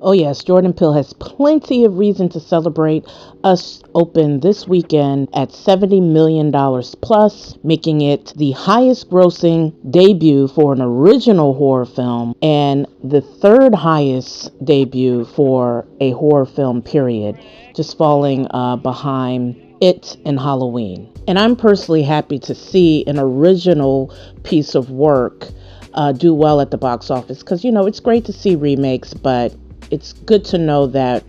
Oh yes, Jordan Peele has plenty of reason to celebrate. Us opened this weekend at $70 million plus, making it the highest grossing debut for an original horror film and the third highest debut for a horror film period, just falling behind It and Halloween. And I'm personally happy to see an original piece of work do well at the box office because, it's great to see remakes, but it's good to know that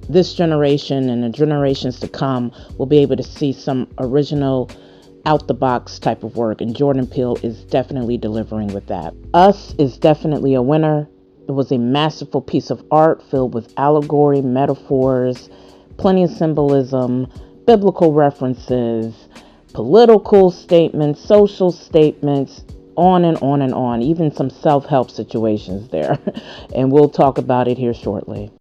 this generation and the generations to come will be able to see some original out the box type of work, and Jordan Peele is definitely delivering with that. Us is definitely a winner. It was a masterful piece of art filled with allegory, metaphors, plenty of symbolism, biblical references, political statements, social statements, on and on and on, even some self-help situations there. And we'll talk about it here shortly.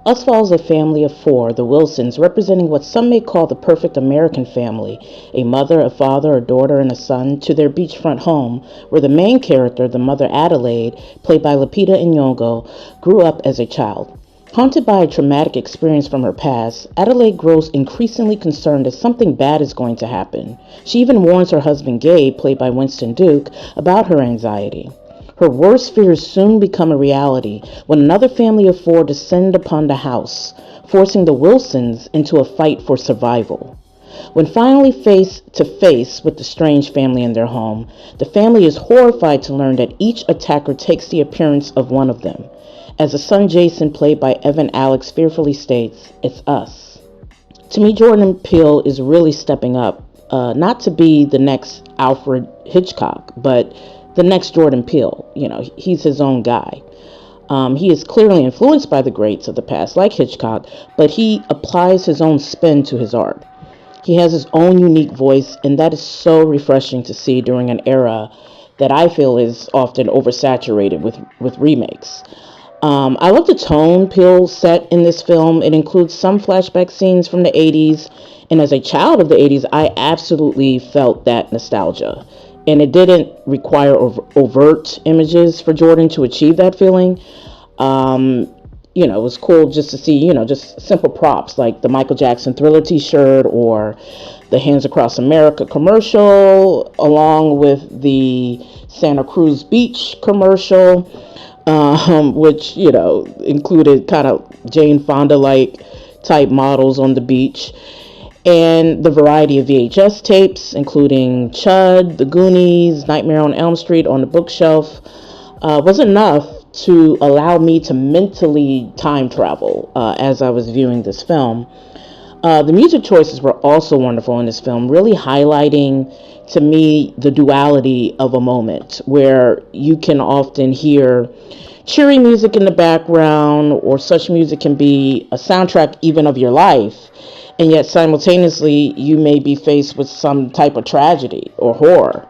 Us follows a family of four, the Wilsons, representing what some may call the perfect American family, a mother, a father, a daughter, and a son, to their beachfront home, where the main character, the mother Adelaide, played by Lupita Nyong'o, grew up as a child. Haunted by a traumatic experience from her past, Adelaide grows increasingly concerned that something bad is going to happen. She even warns her husband Gabe, played by Winston Duke, about her anxiety. Her worst fears soon become a reality when another family of four descend upon the house, forcing the Wilsons into a fight for survival. When finally face to face with the strange family in their home, the family is horrified to learn that each attacker takes the appearance of one of them. As the son Jason, played by Evan Alex, fearfully states, "It's us." To me, Jordan Peele is really stepping up, not to be the next Alfred Hitchcock, but the next Jordan Peele. He's his own guy. He is clearly influenced by the greats of the past, like Hitchcock, but he applies his own spin to his art. He has his own unique voice, and that is so refreshing to see during an era that I feel is often oversaturated with remakes. I love the tone Peele set in this film. It includes some flashback scenes from the 80s, and as a child of the 80s, I absolutely felt that nostalgia. And it didn't require overt images for Jordan to achieve that feeling. It was cool just to see, just simple props like the Michael Jackson Thriller t-shirt or the Hands Across America commercial, along with the Santa Cruz Beach commercial. Which, included kind of Jane Fonda-like type models on the beach, and the variety of VHS tapes, including Chud, The Goonies, Nightmare on Elm Street on the bookshelf, was enough to allow me to mentally time travel as I was viewing this film. The music choices were also wonderful in this film, really highlighting to me the duality of a moment where you can often hear cheery music in the background, or such music can be a soundtrack even of your life, and yet simultaneously you may be faced with some type of tragedy or horror.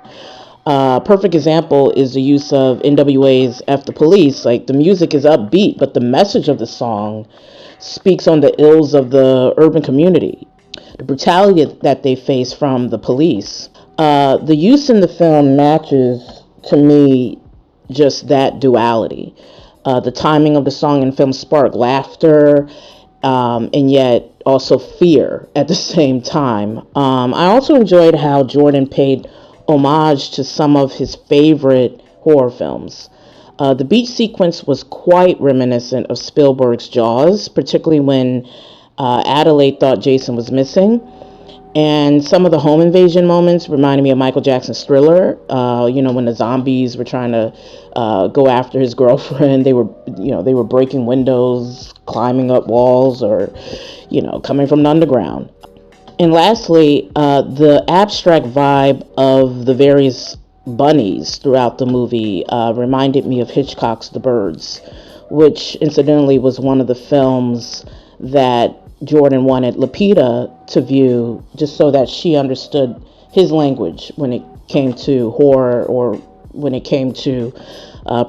Perfect example is the use of NWA's F the Police. Like, the music is upbeat, but the message of the song speaks on the ills of the urban community, the brutality that they face from the police. The use in the film matches, to me, just that duality. The timing of the song and film spark laughter, and yet also fear at the same time. I also enjoyed how Jordan paid homage to some of his favorite horror films. The beach sequence was quite reminiscent of Spielberg's Jaws, particularly when Adelaide thought Jason was missing. And some of the home invasion moments reminded me of Michael Jackson's Thriller. When the zombies were trying to go after his girlfriend, they were breaking windows, climbing up walls, or, coming from the underground. And lastly, the abstract vibe of the various bunnies throughout the movie reminded me of Hitchcock's The Birds, which incidentally was one of the films that Jordan wanted Lupita to view, just so that she understood his language when it came to horror, or when it came to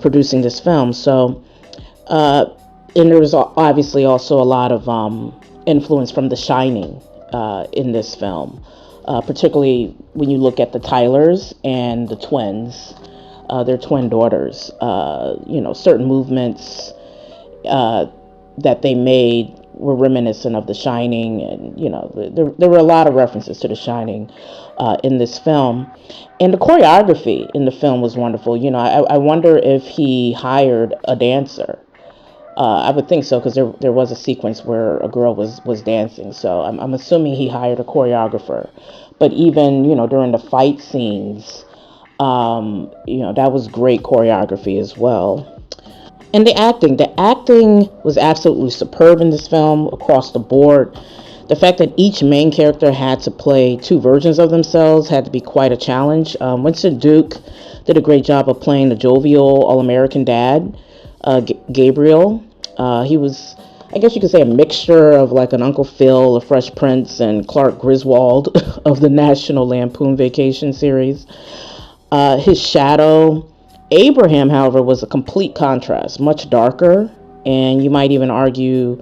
producing this film. So, and there was obviously also a lot of influence from The Shining in this film. particularly when you look at the Tylers and the twins, their twin daughters. Certain movements that they made were reminiscent of The Shining, and there were a lot of references to The Shining in this film. And the choreography in the film was wonderful. I wonder if he hired a dancer. I would think so, because there was a sequence where a girl was dancing. So I'm assuming he hired a choreographer. But even during the fight scenes, that was great choreography as well. And the acting was absolutely superb in this film across the board. The fact that each main character had to play two versions of themselves had to be quite a challenge. Winston Duke did a great job of playing the jovial all-American dad, Gabriel. He was, I guess you could say, a mixture of like an Uncle Phil, a Fresh Prince, and Clark Griswold of the National Lampoon Vacation series. His shadow, Abraham, however, was a complete contrast, much darker, and you might even argue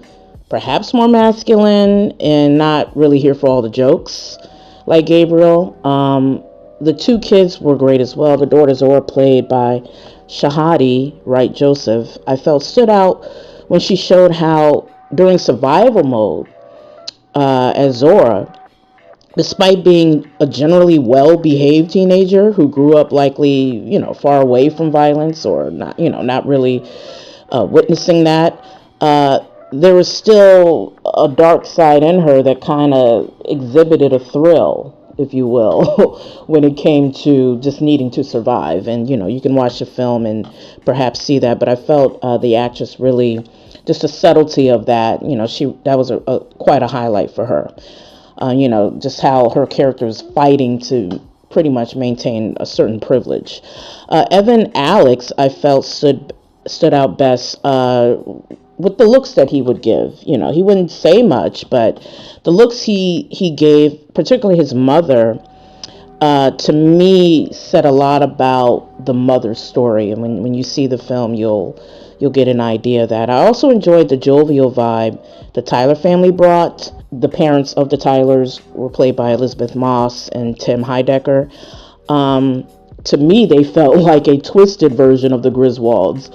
perhaps more masculine and not really here for all the jokes like Gabriel. The two kids were great as well. The daughter Zora, played by Shahadi Wright Joseph, I felt stood out when she showed how during survival mode as Zora, despite being a generally well-behaved teenager who grew up likely, far away from violence, or not really witnessing that, there was still a dark side in her that kind of exhibited a thrill, if you will, when it came to just needing to survive. And, you can watch the film and perhaps see that, but I felt the actress really, just the subtlety of that, that was quite a highlight for her. Just how her character is fighting to pretty much maintain a certain privilege. Evan Alex, I felt, stood out best with the looks that he would give. He wouldn't say much, but the looks he gave, particularly his mother, to me said a lot about the mother's story. And when you see the film, you'll get an idea of that. I also enjoyed the jovial vibe the Tyler family brought. The parents of the Tylers were played by Elizabeth Moss and Tim Heidecker. To me, they felt like a twisted version of the Griswolds.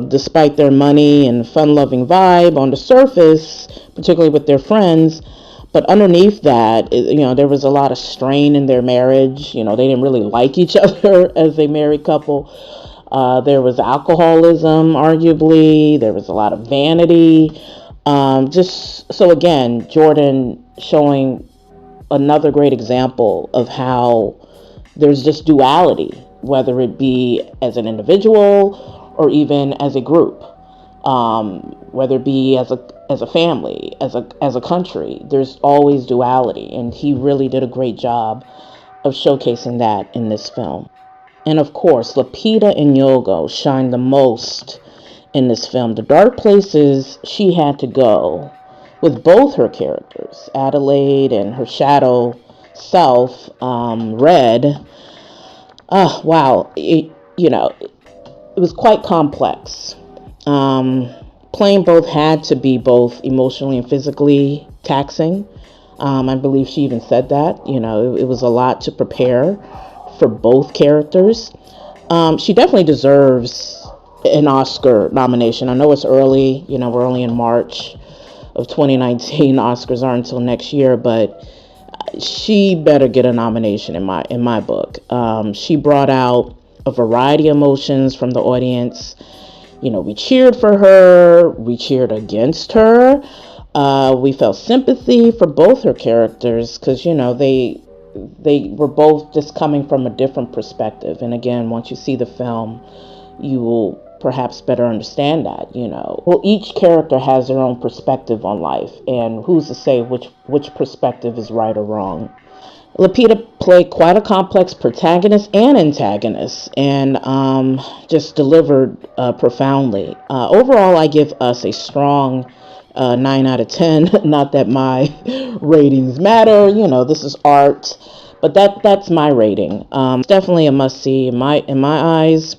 Despite their money and fun-loving vibe on the surface, particularly with their friends, but underneath that, there was a lot of strain in their marriage. They didn't really like each other as a married couple. There was alcoholism, arguably. There was a lot of vanity. Just so, again, Jordan showing another great example of how there's just duality, whether it be as an individual or even as a group, whether it be as a family, as a country. There's always duality, and he really did a great job of showcasing that in this film. And of course, Lupita Nyong'o shined the most in this film. The dark places she had to go with both her characters, Adelaide and her shadow self, Red. Wow. It was quite complex. Playing both had to be both emotionally and physically taxing. I believe she even said that. It was a lot to prepare for both characters. She definitely deserves an Oscar nomination. I know it's early, we're only in March of 2019. Oscars aren't until next year, but she better get a nomination in my book. She brought out a variety of emotions from the audience. We cheered for her, we cheered against her. We felt sympathy for both her characters, because they were both just coming from a different perspective. And again, once you see the film, you will perhaps better understand that. Well, each character has their own perspective on life, and who's to say which perspective is right or wrong. Lupita played quite a complex protagonist and antagonist, and just delivered profoundly. Overall, I give us a strong 9 out of 10. Not that my ratings matter. This is art, but that's my rating. Definitely a must-see in my eyes.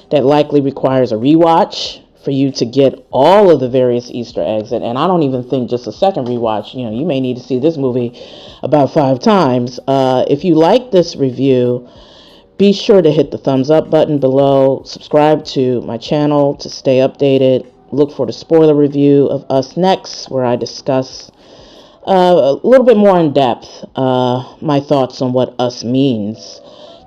That likely requires a rewatch for you to get all of the various Easter eggs. And I don't even think just a second rewatch. You may need to see this movie about 5 times. If you like this review, be sure to hit the thumbs up button below. Subscribe to my channel to stay updated. Look for the spoiler review of Us Next, where I discuss a little bit more in depth my thoughts on what us means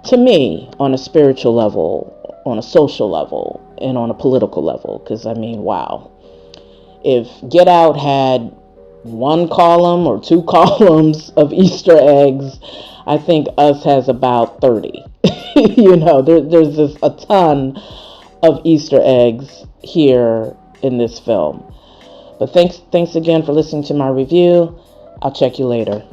to me on a spiritual level, on a social level, and on a political level. Because, wow. If Get Out had 1 column or 2 columns of Easter eggs, I think Us has about 30. There's just a ton of Easter eggs here in this film. But thanks again for listening to my review. I'll check you later.